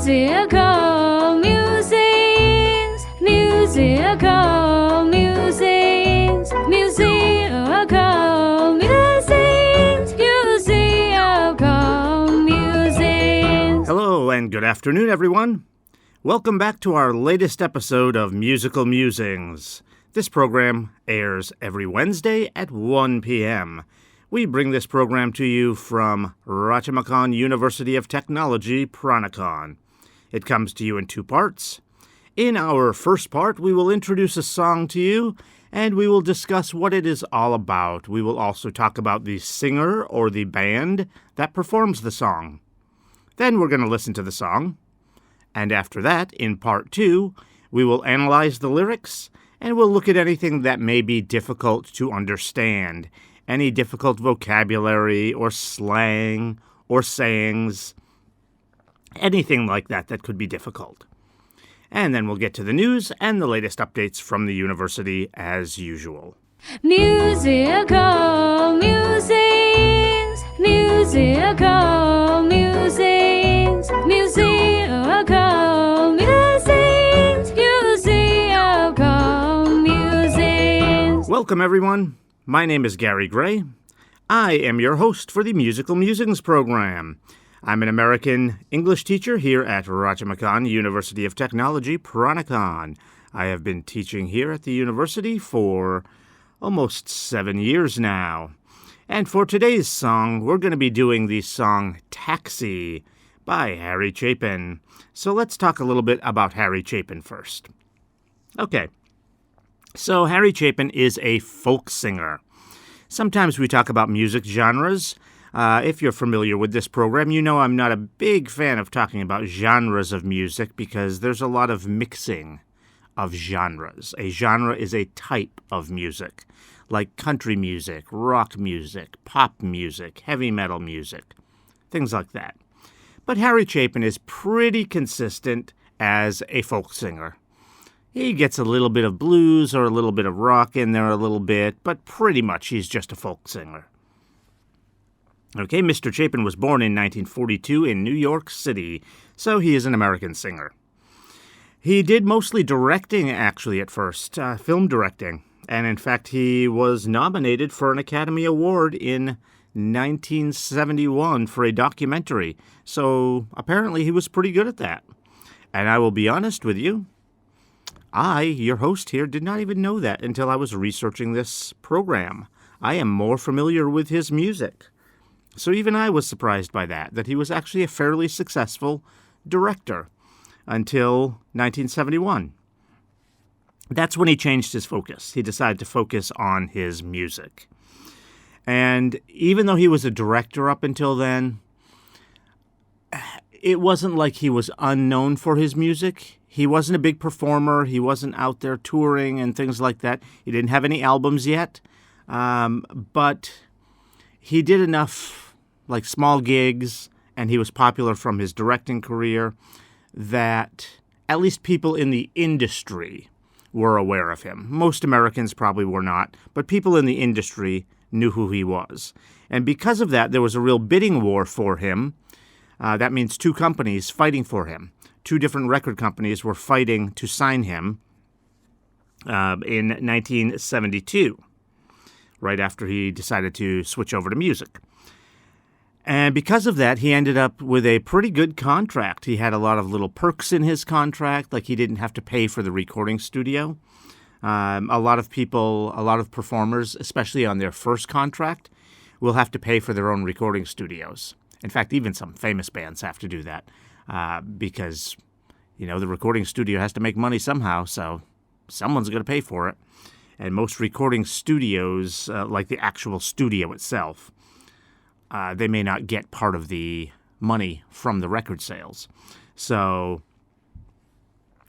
Musical musings, musical musings, musical musings, musical musings. Hello and good afternoon, everyone. Welcome back to our latest episode of Musical Musings. This program airs every Wednesday at 1 p.m. We bring this program to you from Rajamachan University of Technology, Pranikon. It comes to you in two parts. In our first part, we will introduce a song to you, and we will discuss what it is all about. We will also talk about the singer or the band that performs the song. Then we're going to listen to the song. And after that, in part two, we will analyze the lyrics, and we'll look at anything that may be difficult to understand. Any difficult vocabulary or slang or sayings, anything like that that could be difficult. And then we'll get to the news and the latest updates from the university as usual. Musical musings, musical musings, musical musings, musical musings. Welcome, everyone. My name is Gary Gray. I am your host for the Musical Musings program. I'm an American English teacher here at Rajamachan University of Technology, Pranikon. I have been teaching here at the university for almost 7 years now. And for today's song, we're going to be doing the song Taxi by Harry Chapin. So let's talk a little bit about Harry Chapin first. Okay. So Harry Chapin is a folk singer. Sometimes we talk about music genres. If you're familiar with this program, you know I'm not a big fan of talking about genres of music because there's a lot of mixing of genres. A genre is a type of music, like country music, rock music, pop music, heavy metal music, things like that. But Harry Chapin is pretty consistent as a folk singer. He gets a little bit of blues or a little bit of rock in there a little bit, but pretty much he's just a folk singer. Okay, Mr. Chapin was born in 1942 in New York City, so he is an American singer. He did mostly directing, actually, at first, film directing. And in fact, he was nominated for an Academy Award in 1971 for a documentary. So apparently he was pretty good at that. And I will be honest with you, I, your host here, did not even know that until I was researching this program. I am more familiar with his music. So even I was surprised by that he was actually a fairly successful director until 1971. That's when he changed his focus. He decided to focus on his music. And even though he was a director up until then, it wasn't like he was unknown for his music. He wasn't a big performer. He wasn't out there touring and things like that. He didn't have any albums yet. But he did enough, like small gigs, and he was popular from his directing career, that at least people in the industry were aware of him. Most Americans probably were not, but people in the industry knew who he was. And because of that, there was a real bidding war for him. That means two companies fighting for him. Two different record companies were fighting to sign him in 1972, right after he decided to switch over to music. And because of that, he ended up with a pretty good contract. He had a lot of little perks in his contract, like he didn't have to pay for the recording studio. A lot of performers, especially on their first contract, will have to pay for their own recording studios. In fact, even some famous bands have to do that because, the recording studio has to make money somehow, so someone's going to pay for it. And most recording studios, like the actual studio itself, they may not get part of the money from the record sales. So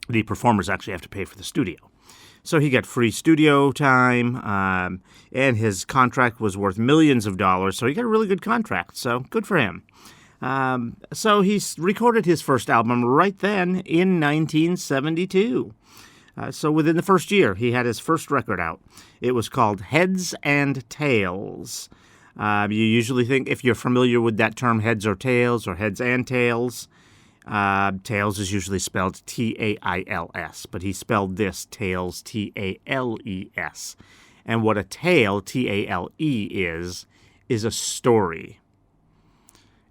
the performers actually have to pay for the studio. So he got free studio time, and his contract was worth millions of dollars, so he got a really good contract, so good for him. So he recorded his first album right then in 1972. So within the first year, he had his first record out. It was called Heads and Tails. You usually think, if you're familiar with that term, heads or tails, or heads and tails, Tails is usually spelled Tails, but he spelled this Tales, Tales. And what a tale, Tale is a story.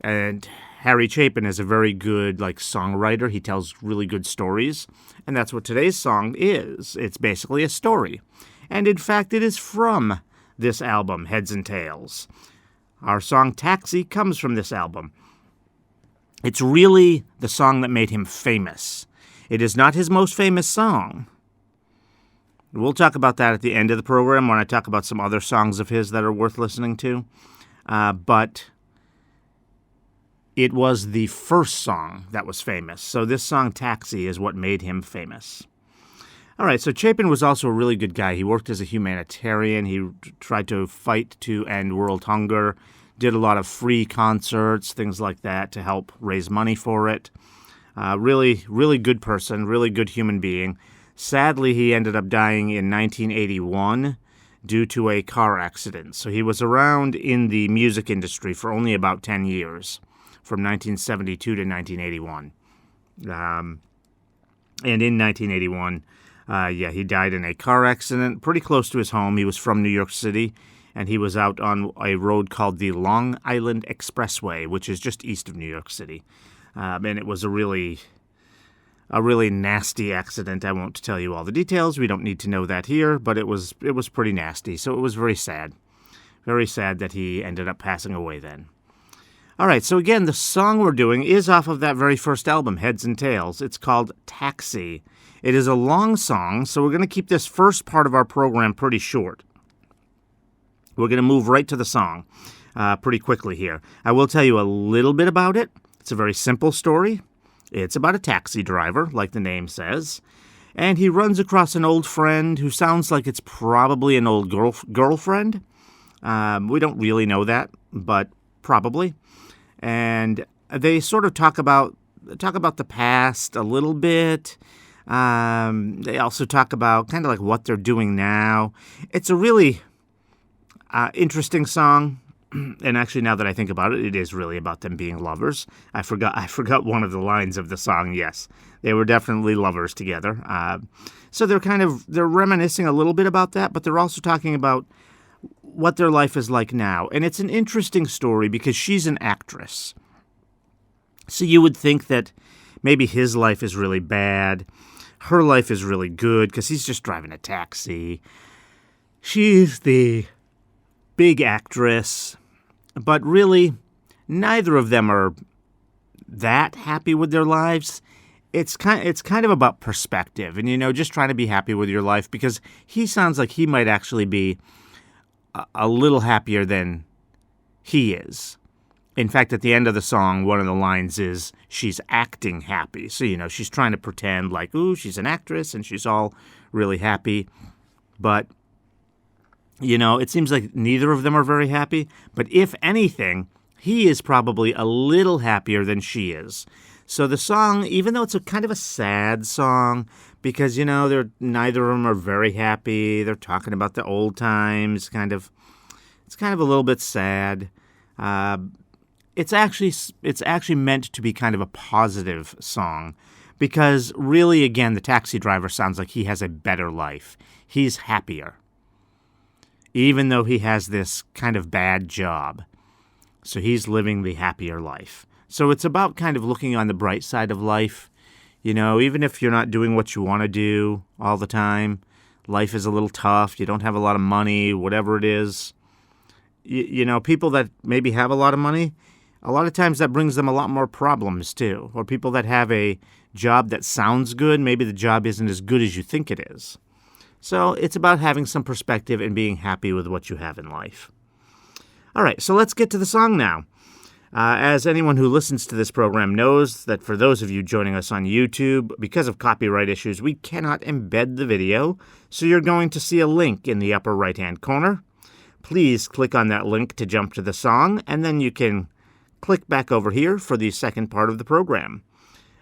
And Harry Chapin is a very good songwriter. He tells really good stories, and that's what today's song is. It's basically a story. And in fact, it is from this album, Heads and Tails. Our song Taxi comes from this album. It's really the song that made him famous. It is not his most famous song. We'll talk about that at the end of the program when I talk about some other songs of his that are worth listening to. But it was the first song that was famous. So this song, Taxi, is what made him famous. All right, so Chapin was also a really good guy. He worked as a humanitarian. He tried to fight to end world hunger, did a lot of free concerts, things like that, to help raise money for it. Really, really good person, really good human being. Sadly, he ended up dying in 1981 due to a car accident. So he was around in the music industry for only about 10 years, from 1972 to 1981. And in 1981, he died in a car accident pretty close to his home. He was from New York City, and he was out on a road called the Long Island Expressway, which is just east of New York City. And it was a really nasty accident. I won't tell you all the details. We don't need to know that here, but it was pretty nasty. So it was very sad. Very sad that he ended up passing away then. All right, so again, the song we're doing is off of that very first album, Heads and Tails. It's called Taxi. It is a long song, so we're going to keep this first part of our program pretty short. We're going to move right to the song pretty quickly here. I will tell you a little bit about it. It's a very simple story. It's about a taxi driver, like the name says, and he runs across an old friend who sounds like it's probably an old girlfriend. We don't really know that, but probably. And they sort of talk about the past a little bit. They also talk about kind of like what they're doing now. It's a really interesting song. And actually, now that I think about it, it is really about them being lovers. I forgot one of the lines of the song. Yes, they were definitely lovers together. So they're reminiscing a little bit about that, but they're also talking about what their life is like now. And it's an interesting story because she's an actress. So you would think that maybe his life is really bad. Her life is really good because he's just driving a taxi. She's the big actress. But really, neither of them are that happy with their lives. It's kind of about perspective and, just trying to be happy with your life, because he sounds like he might actually be a little happier than he is. In fact, at the end of the song, one of the lines is she's acting happy. So, she's trying to pretend like, ooh, she's an actress and she's all really happy. But it seems like neither of them are very happy, but if anything, he is probably a little happier than she is. So the song, even though it's a kind of a sad song, because, neither of them are very happy, they're talking about the old times, it's kind of a little bit sad. It's actually meant to be kind of a positive song, because really, again, the taxi driver sounds like he has a better life. He's happier, even though he has this kind of bad job. So he's living the happier life. So it's about kind of looking on the bright side of life. Even if you're not doing what you want to do all the time, life is a little tough, you don't have a lot of money, whatever it is. People that maybe have a lot of money, a lot of times that brings them a lot more problems too. Or people that have a job that sounds good, maybe the job isn't as good as you think it is. So it's about having some perspective and being happy with what you have in life. All right, so let's get to the song now. As anyone who listens to this program knows, that for those of you joining us on YouTube, because of copyright issues, we cannot embed the video, so you're going to see a link in the upper right-hand corner. Please click on that link to jump to the song, and then you can click back over here for the second part of the program.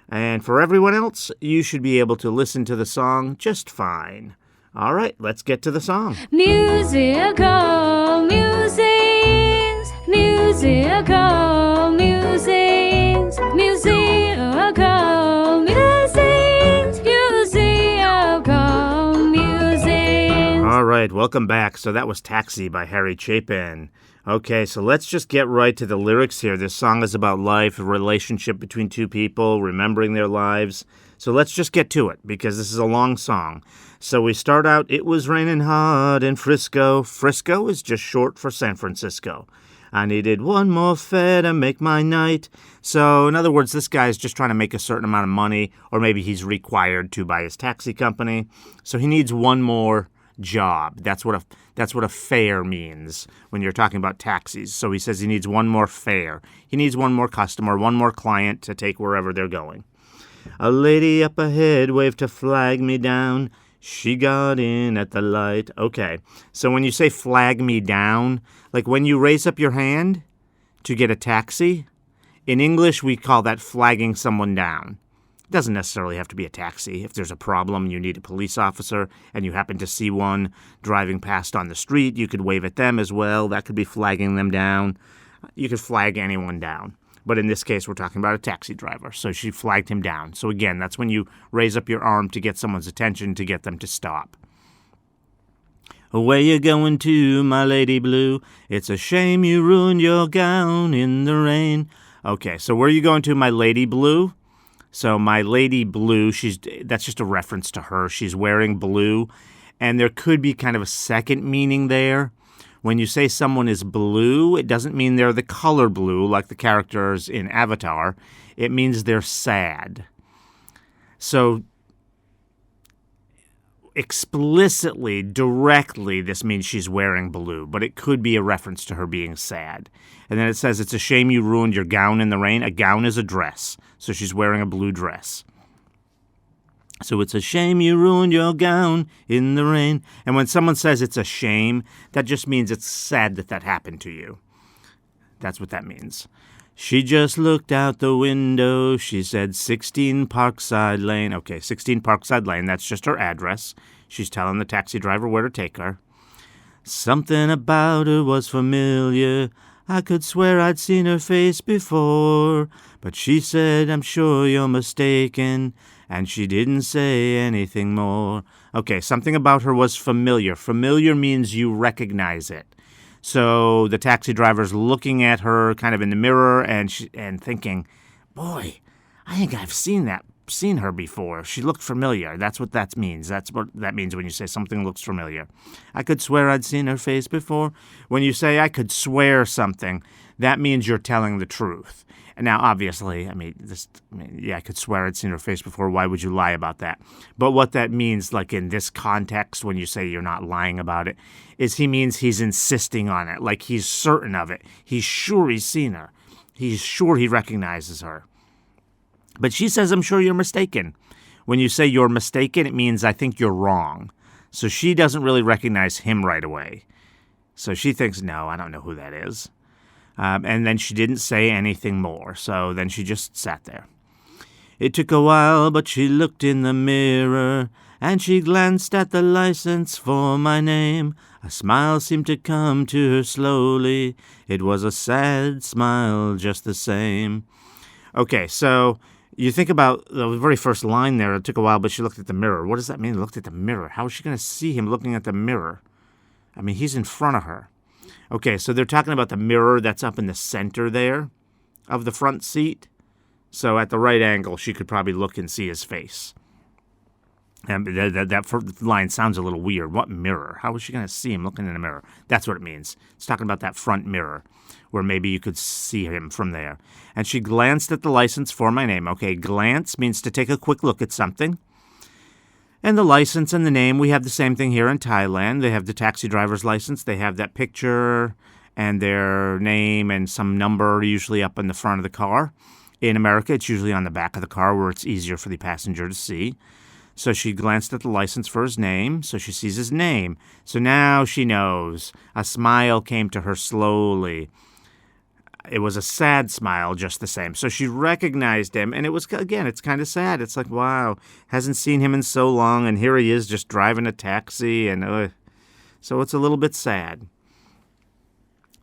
And for everyone else, you should be able to listen to the song just fine. All right, let's get to the song. Musical musings, musical musings, musical Musings. All right, welcome back. So that was Taxi by Harry Chapin. Okay, so let's just get right to the lyrics here. This song is about life, a relationship between two people, remembering their lives. So let's just get to it, because this is a long song. So we start out, it was raining hard in Frisco. Frisco is just short for San Francisco. I needed one more fare to make my night. So, in other words, this guy is just trying to make a certain amount of money, or maybe he's required to by his taxi company. So he needs one more job. That's what a fare means when you're talking about taxis. So he says he needs one more fare. He needs one more customer, one more client to take wherever they're going. A lady up ahead waved to flag me down. She got in at the light. Okay, so when you say flag me down, like when you raise up your hand to get a taxi, in English we call that flagging someone down. It doesn't necessarily have to be a taxi. If there's a problem, you need a police officer, and you happen to see one driving past on the street, you could wave at them as well. That could be flagging them down. You could flag anyone down. But in this case, we're talking about a taxi driver. So she flagged him down. So again, that's when you raise up your arm to get someone's attention, to get them to stop. Where you going to, my lady blue? It's a shame you ruined your gown in the rain. Okay, so where are you going to, my lady blue? So my lady blue, that's just a reference to her. She's wearing blue. And there could be kind of a second meaning there. When you say someone is blue, it doesn't mean they're the color blue like the characters in Avatar. It means they're sad. So explicitly, directly, this means she's wearing blue, but it could be a reference to her being sad. And then it says, it's a shame you ruined your gown in the rain. A gown is a dress, so she's wearing a blue dress. So it's a shame you ruined your gown in the rain. And when someone says it's a shame, that just means it's sad that happened to you. That's what that means. She just looked out the window. She said 16 Parkside Lane. Okay, 16 Parkside Lane, that's just her address. She's telling the taxi driver where to take her. Something about her was familiar. I could swear I'd seen her face before. But she said, I'm sure you're mistaken. And she didn't say anything more. Okay, something about her was familiar. Familiar means you recognize it. So the taxi driver's looking at her kind of in the mirror and thinking, boy, I think I've seen her before. She looked familiar. That's what that means. That's what that means when you say something looks familiar. I could swear I'd seen her face before. When you say I could swear something, that means you're telling the truth. And now, obviously, I could swear I'd seen her face before. Why would you lie about that? But what that means, like in this context, when you say you're not lying about it, is he means he's insisting on it. Like he's certain of it. He's sure he's seen her. He's sure he recognizes her. But she says, I'm sure you're mistaken. When you say you're mistaken, it means I think you're wrong. So she doesn't really recognize him right away. So she thinks, no, I don't know who that is. And then she didn't say anything more, so then she just sat there. It took a while, but she looked in the mirror, and she glanced at the license for my name. A smile seemed to come to her slowly. It was a sad smile just the same. Okay, so you think about the very first line there. It took a while, but she looked at the mirror. What does that mean, looked at the mirror? How is she going to see him looking at the mirror? I mean, he's in front of her. Okay, so they're talking about the mirror that's up in the center there of the front seat. So at the right angle, she could probably look and see his face. And that line sounds a little weird. What mirror? How is she going to see him looking in the mirror? That's what it means. It's talking about that front mirror where maybe you could see him from there. And she glanced at the license for my name. Okay, glance means to take a quick look at something. And the license and the name, we have the same thing here in Thailand. They have the taxi driver's license. They have that picture and their name and some number usually up in the front of the car. In America, it's usually on the back of the car where it's easier for the passenger to see. So she glanced at the license for his name, so she sees his name. So now she knows. A smile came to her slowly. It was a sad smile just the same. So she recognized him, and it was, again, it's kind of sad. It's like, wow, hasn't seen him in so long, and here he is just driving a taxi, and so it's a little bit sad.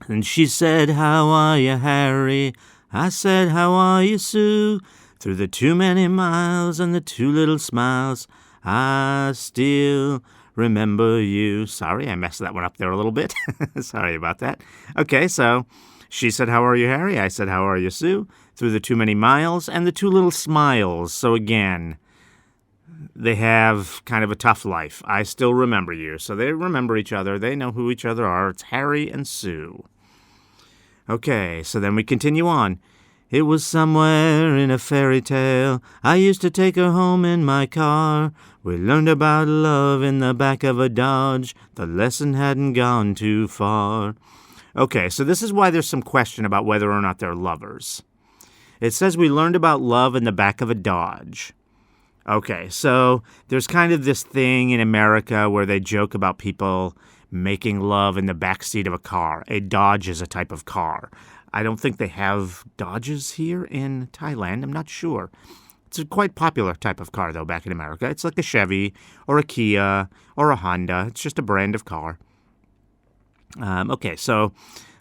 And she said, how are you, Harry? I said, how are you, Sue? Through the too many miles and the too little smiles, I still remember you. Sorry, I messed that one up there a little bit. Sorry about that. Okay, so she said, how are you, Harry? I said, how are you, Sue? Through the too many miles and the too little smiles. So again, they have kind of a tough life. I still remember you. So they remember each other. They know who each other are. It's Harry and Sue. Okay, so then we continue on. It was somewhere in a fairy tale. I used to take her home in my car. We learned about love in the back of a Dodge. The lesson hadn't gone too far. Okay, so this is why there's some question about whether or not they're lovers. It says we learned about love in the back of a Dodge. Okay, so there's kind of this thing in America where they joke about people making love in the backseat of a car. A Dodge is a type of car. I don't think they have Dodges here in Thailand. I'm not sure. It's a quite popular type of car, though, back in America. It's like a Chevy or a Kia or a Honda. It's just a brand of car. Okay, so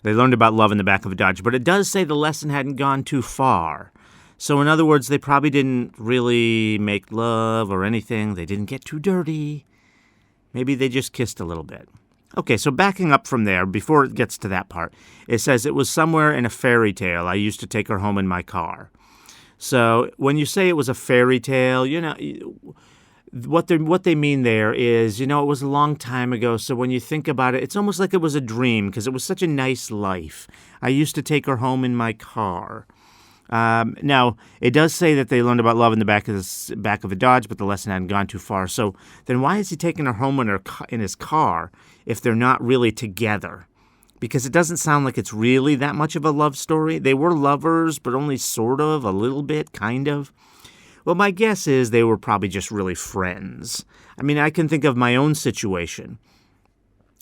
they learned about love in the back of a Dodge. But it does say the lesson hadn't gone too far. So in other words, they probably didn't really make love or anything. They didn't get too dirty. Maybe they just kissed a little bit. Okay, so backing up from there, before it gets to that part, it says it was somewhere in a fairy tale. I used to take her home in my car. So when you say it was a fairy tale, you know, what they mean there is, you know, it was a long time ago. So when you think about it, it's almost like it was a dream because it was such a nice life. I used to take her home in my car. Now, it does say that they learned about love in the back of a Dodge, but the lesson hadn't gone too far. So then why is he taking her home in his car if they're not really together? Because it doesn't sound like it's really that much of a love story. They were lovers, but only sort of, a little bit, kind of. Well, my guess is they were probably just really friends. I mean, I can think of my own situation.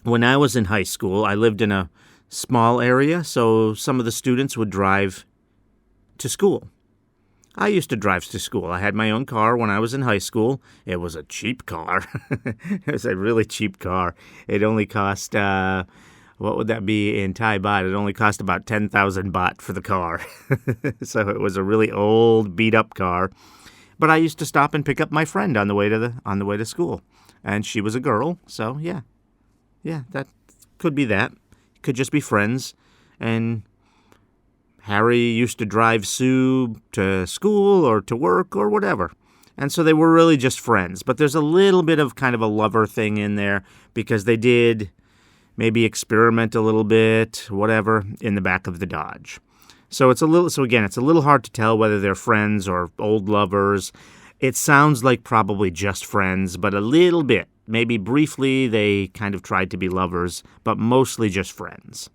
When I was in high school, I lived in a small area, so some of the students would drive to school. I used to drive to school. I had my own car when I was in high school. It was a cheap car. It was a really cheap car. It only cost, what would that be in Thai baht? It only cost about 10,000 baht for the car. So it was a really old, beat-up car. But I used to stop and pick up my friend on the way to school. And she was a girl, so yeah, that could be that. Could just be friends. And Harry used to drive Sue to school or to work or whatever. And so they were really just friends. But there's a little bit of kind of a lover thing in there because they did maybe experiment a little bit, whatever, in the back of the Dodge. So it's a little hard to tell whether they're friends or old lovers. It sounds like probably just friends, but a little bit. Maybe briefly they kind of tried to be lovers, but mostly just friends.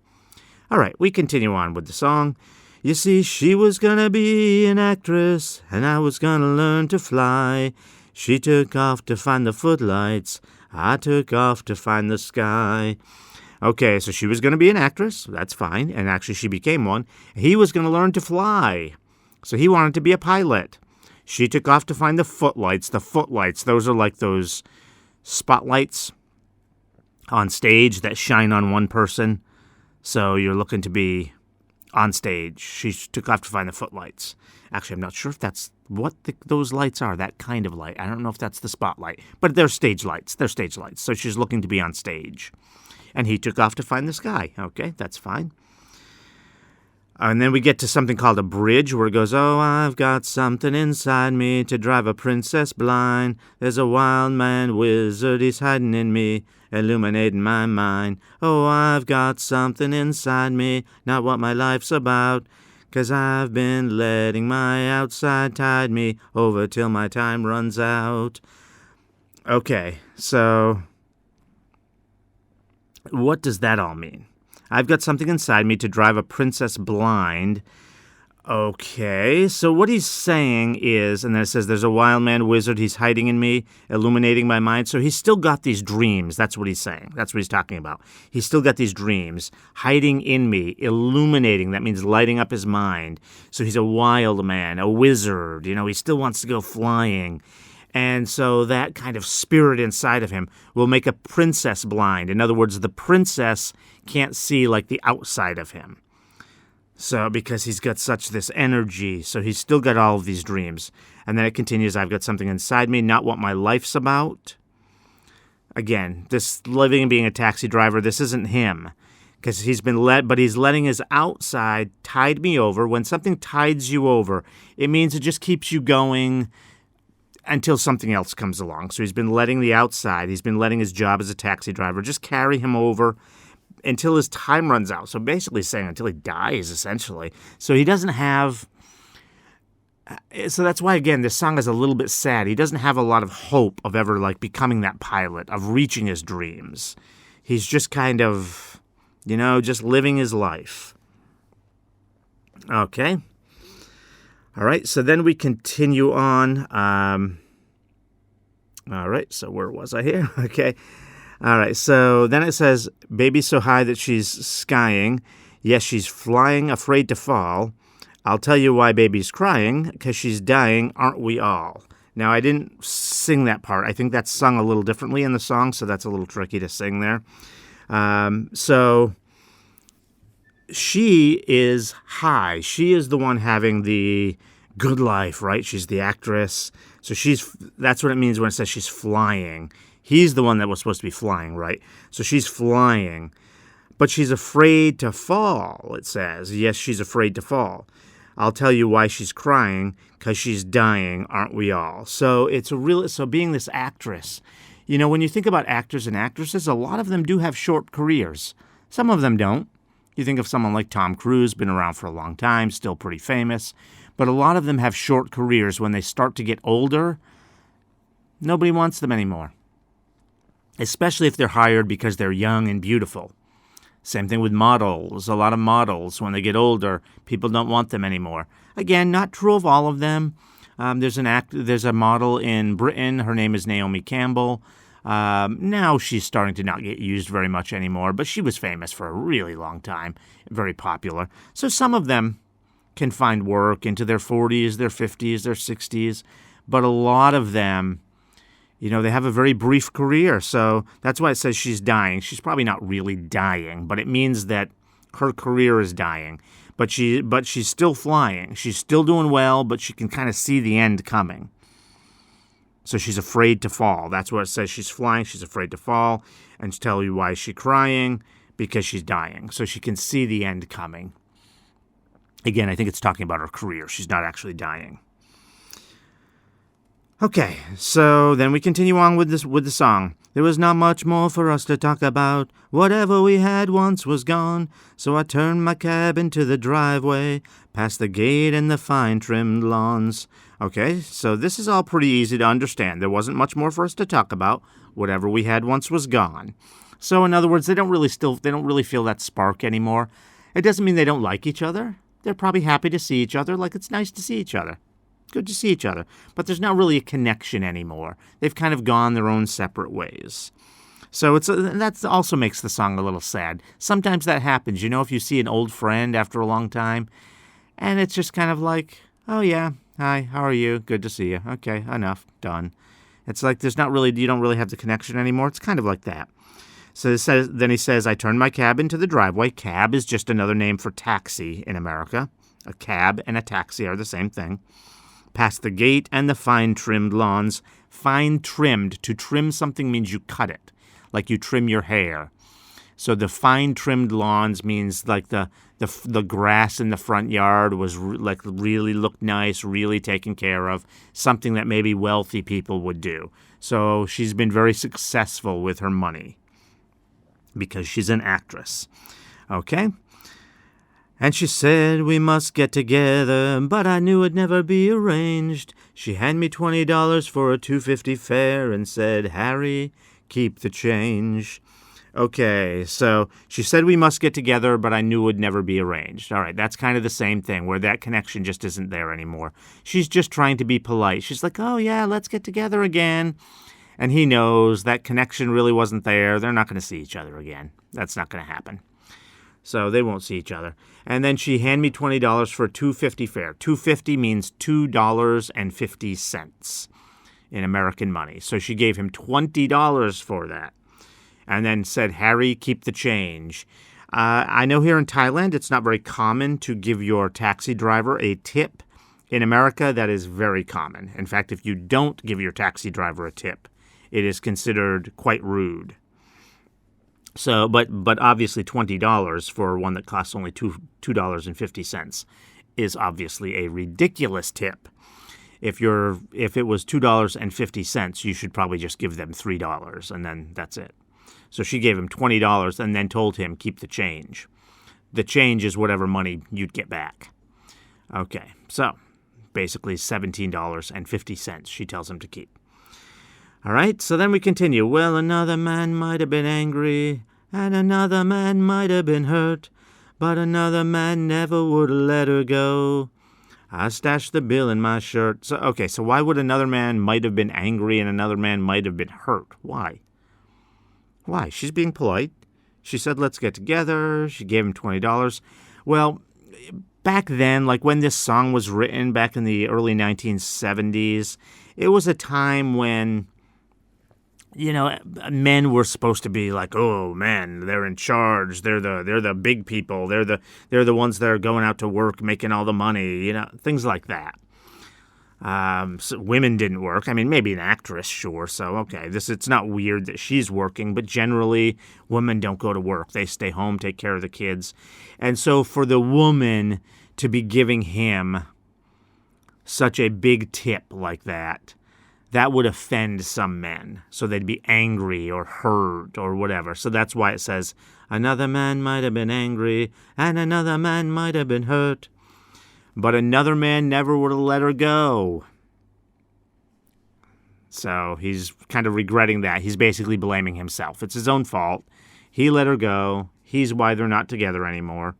All right, we continue on with the song. You see, she was gonna be an actress, and I was gonna learn to fly. She took off to find the footlights. I took off to find the sky. Okay, so she was going to be an actress. That's fine. And actually, she became one. He was going to learn to fly. So he wanted to be a pilot. She took off to find the footlights. The footlights, those are like those spotlights on stage that shine on one person. So you're looking to be on stage. She took off to find the footlights. Actually, I'm not sure if that's what those lights are, that kind of light. I don't know if that's the spotlight. But they're stage lights. They're stage lights. So she's looking to be on stage. And he took off to find the sky. Okay, that's fine. And then we get to something called a bridge where it goes, oh, I've got something inside me to drive a princess blind. There's a wild man wizard, he's hiding in me, illuminating my mind. Oh, I've got something inside me, not what my life's about. 'Cause I've been letting my outside tide me over till my time runs out. Okay, so what does that all mean? I've got something inside me to drive a princess blind. Okay, so what he's saying is, and then it says, there's a wild man wizard, he's hiding in me, illuminating my mind. So he's still got these dreams. That's what he's saying. That's what he's talking about. He's still got these dreams, hiding in me, illuminating. That means lighting up his mind. So he's a wild man, a wizard. You know, he still wants to go flying. And so that kind of spirit inside of him will make a princess blind. In other words, the princess can't see like the outside of him. So because he's got such this energy, so he's still got all of these dreams. And then it continues, I've got something inside me, not what my life's about. Again, this living and being a taxi driver, this isn't him. Because he's letting his outside tide me over. When something tides you over, it means it just keeps you going until something else comes along. So he's been letting the outside, he's been letting his job as a taxi driver just carry him over until his time runs out. So basically saying until he dies, essentially. So he doesn't have... So that's why, again, this song is a little bit sad. He doesn't have a lot of hope of ever, like, becoming that pilot, of reaching his dreams. He's just kind of, just living his life. Okay. All right, so then we continue on. All right, so where was I here? Okay. All right, so then it says, baby so high that she's skying. Yes, she's flying, afraid to fall. I'll tell you why baby's crying, because she's dying, aren't we all? Now, I didn't sing that part. I think that's sung a little differently in the song, so that's a little tricky to sing there. So she is high. She is the one having the good life, right? She's the actress. So that's what it means when it says she's flying. He's the one that was supposed to be flying, right? So she's flying. But she's afraid to fall, it says. Yes, she's afraid to fall. I'll tell you why she's crying, because she's dying, aren't we all? So so being this actress, when you think about actors and actresses, a lot of them do have short careers. Some of them don't. You think of someone like Tom Cruise, been around for a long time, still pretty famous. But a lot of them have short careers. When they start to get older, nobody wants them anymore. Especially if they're hired because they're young and beautiful. Same thing with models. A lot of models, when they get older, people don't want them anymore. Again, not true of all of them. There's a model in Britain. Her name is Naomi Campbell. Now she's starting to not get used very much anymore, but she was famous for a really long time, very popular. So some of them can find work into their 40s, their 50s, their 60s, but a lot of them, they have a very brief career. So that's why it says she's dying. She's probably not really dying, but it means that her career is dying. But she's still flying. She's still doing well, but she can kind of see the end coming. So she's afraid to fall. That's what it says. She's flying. She's afraid to fall. And tell you why she's crying, because she's dying. So she can see the end coming. Again, I think it's talking about her career. She's not actually dying. Okay, so then we continue on with the song. There was not much more for us to talk about. Whatever we had once was gone. So I turned my cab into the driveway, past the gate and the fine-trimmed lawns. Okay, so this is all pretty easy to understand. There wasn't much more for us to talk about. Whatever we had once was gone. So in other words, they don't really feel that spark anymore. It doesn't mean they don't like each other. They're probably happy to see each other, like it's nice to see each other. Good to see each other. But there's not really a connection anymore. They've kind of gone their own separate ways. So that also makes the song a little sad. Sometimes that happens, if you see an old friend after a long time, and it's just kind of like, oh yeah, hi, how are you? Good to see you. Okay, enough, done. It's like you don't really have the connection anymore. It's kind of like that. So then he says, I turned my cab into the driveway. Cab is just another name for taxi in America. A cab and a taxi are the same thing. Past the gate and the fine-trimmed lawns. Fine-trimmed. To trim something means you cut it, like you trim your hair. So the fine-trimmed lawns means like the grass in the front yard was really looked nice, really taken care of, something that maybe wealthy people would do. So she's been very successful with her money because she's an actress. Okay? And she said we must get together, but I knew it'd never be arranged. She handed me $20 for a $2.50 fare and said, Harry, keep the change. Okay, so she said we must get together, but I knew it would never be arranged. All right, that's kind of the same thing, where that connection just isn't there anymore. She's just trying to be polite. She's like, oh yeah, let's get together again. And he knows that connection really wasn't there. They're not going to see each other again. That's not going to happen. So they won't see each other. And then she handed me $20 for a $2.50 fare. $2.50 means $2.50 in American money. So she gave him $20 for that. And then said, Harry, keep the change. I know here in Thailand, it's not very common to give your taxi driver a tip. In America, that is very common. In fact, if you don't give your taxi driver a tip, it is considered quite rude. So, but obviously $20 for one that costs only $2.50 is obviously a ridiculous tip. If it was $2.50, you should probably just give them $3, and then that's it. So she gave him $20 and then told him keep the change. The change is whatever money you'd get back. Okay, so basically $17.50 she tells him to keep. All right, so then we continue. Well, another man might have been angry, and another man might have been hurt, but another man never would have let her go. I stashed the bill in my shirt. So why would another man might have been angry and another man might have been hurt? Why? Why? She's being polite. She said, let's get together. She gave him $20. Well, back then, like when this song was written back in the early 1970s, it was a time when, men were supposed to be like, oh man, they're in charge. They're the big people. They're the ones that are going out to work, making all the money. Things like that. So women didn't work. I mean, maybe an actress, sure. So okay, it's not weird that she's working, but generally, women don't go to work. They stay home, take care of the kids, and so for the woman to be giving him such a big tip like that would offend some men. So they'd be angry or hurt or whatever. So that's why it says, another man might have been angry and another man might have been hurt, but another man never would have let her go. So he's kind of regretting that. He's basically blaming himself. It's his own fault. He let her go. He's why they're not together anymore.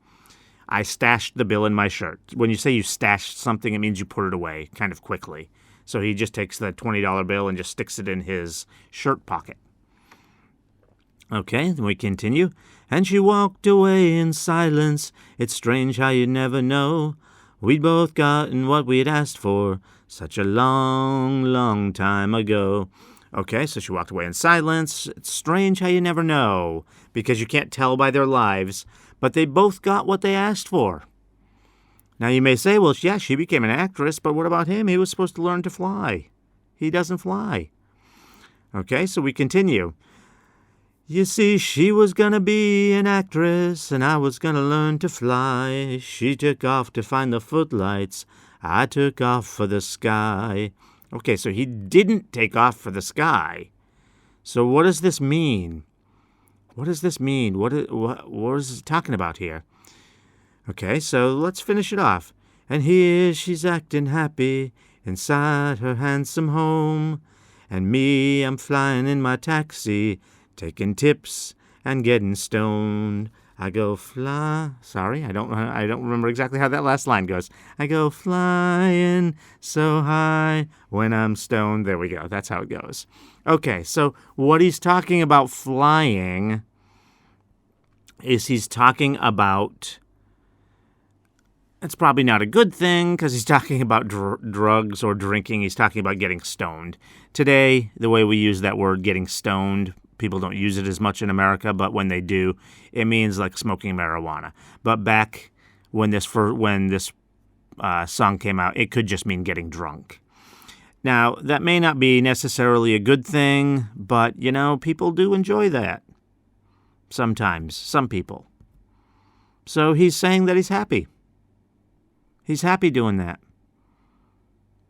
I stashed the bill in my shirt. When you say you stashed something, it means you put it away kind of quickly. So he just takes the $20 bill and just sticks it in his shirt pocket. Okay, then we continue. And she walked away in silence. It's strange how you never know. We'd both gotten what we'd asked for such a long, long time ago. Okay, so she walked away in silence. It's strange how you never know, because you can't tell by their lives, but they both got what they asked for. Now you may say, well, yeah, she became an actress, but what about him? He was supposed to learn to fly. He doesn't fly. Okay, so we continue. You see, she was gonna be an actress, and I was gonna learn to fly. She took off to find the footlights. I took off for the sky. Okay, so he didn't take off for the sky. So what does this mean? What does this mean? What is it talking about here? Okay, so let's finish it off. And here she's acting happy inside her handsome home. And me, I'm flying in my taxi, taking tips and getting stoned. I go fly. Sorry, I don't remember exactly how that last line goes. I go flying so high when I'm stoned. There we go. That's how it goes. Okay, so what he's talking about flying is he's talking about. It's probably not a good thing because he's talking about drugs or drinking. He's talking about getting stoned. Today, the way we use that word, getting stoned, people don't use it as much in America, but when they do, it means like smoking marijuana. But back when this song came out, it could just mean getting drunk. Now, that may not be necessarily a good thing, but, people do enjoy that. Sometimes, some people. So he's saying that he's happy. He's happy doing that.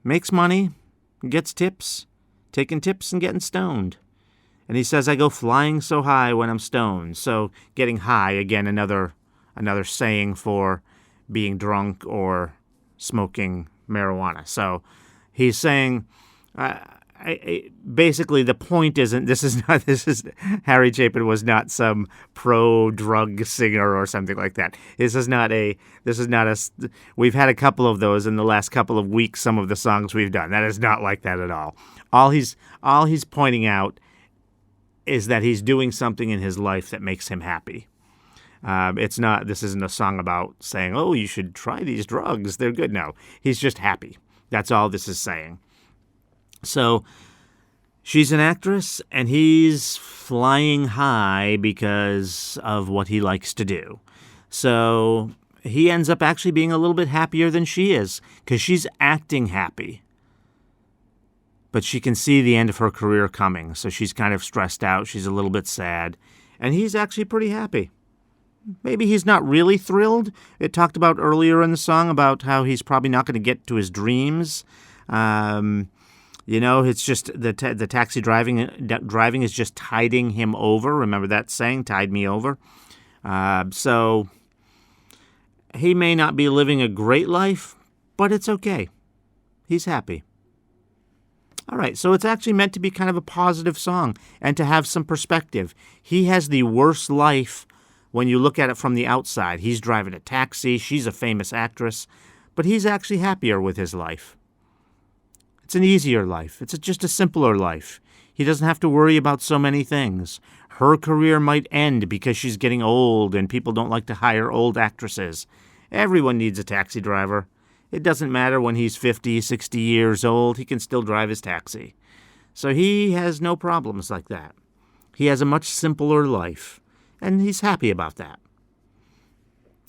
Makes money, gets tips, taking tips and getting stoned. And he says, I go flying so high when I'm stoned. So getting high, again, another saying for being drunk or smoking marijuana. So he's saying, basically the point isn't, Harry Chapin was not some pro-drug singer or something like that. We've had a couple of those in the last couple of weeks, some of the songs we've done. That is not like that at all. All he's pointing out is that he's doing something in his life that makes him happy. This isn't a song about saying, oh, you should try these drugs. They're good. No, he's just happy. That's all this is saying. So She's an actress, and he's flying high because of what he likes to do. So he ends up actually being a little bit happier than she is because she's acting happy. But she can see the end of her career coming, so she's kind of stressed out. She's a little bit sad, and he's actually pretty happy. Maybe he's not really thrilled. It talked about earlier in the song about how he's probably not going to get to his dreams. It's just the taxi driving is just tiding him over. Remember that saying, tide me over? So he may not be living a great life, but it's okay. He's happy. All right, so it's actually meant to be kind of a positive song and to have some perspective. He has the worst life when you look at it from the outside. He's driving a taxi. She's a famous actress, but he's actually happier with his life. It's an easier life. It's just a simpler life. He doesn't have to worry about so many things. Her career might end because she's getting old and people don't like to hire old actresses. Everyone needs a taxi driver. It doesn't matter when he's 50, 60 years old. He can still drive his taxi. So he has no problems like that. He has a much simpler life, and he's happy about that.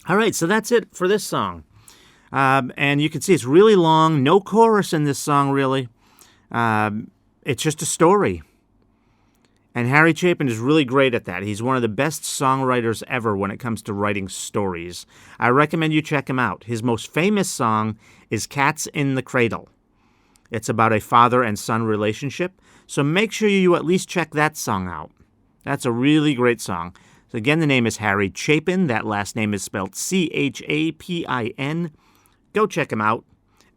All right, so that's it for this song. And you can see it's really long. No chorus in this song, really. It's just a story. And Harry Chapin is really great at that. He's one of the best songwriters ever when it comes to writing stories. I recommend you check him out. His most famous song is Cats in the Cradle. It's about a father and son relationship. So make sure you at least check that song out. That's a really great song. So again, the name is Harry Chapin. That last name is spelled Chapin. Go check him out.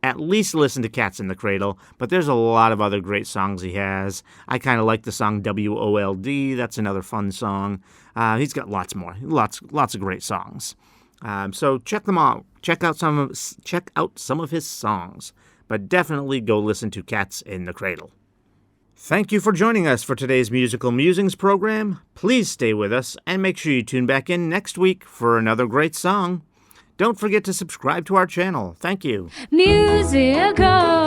At least listen to Cats in the Cradle, but there's a lot of other great songs he has. I kind of like the song WOLD. That's another fun song. He's got lots more, lots of great songs. So check them out. Check out some of his songs, but definitely go listen to Cats in the Cradle. Thank you for joining us for today's Musical Musings program. Please stay with us and make sure you tune back in next week for another great song. Don't forget to subscribe to our channel. Thank you. Musical.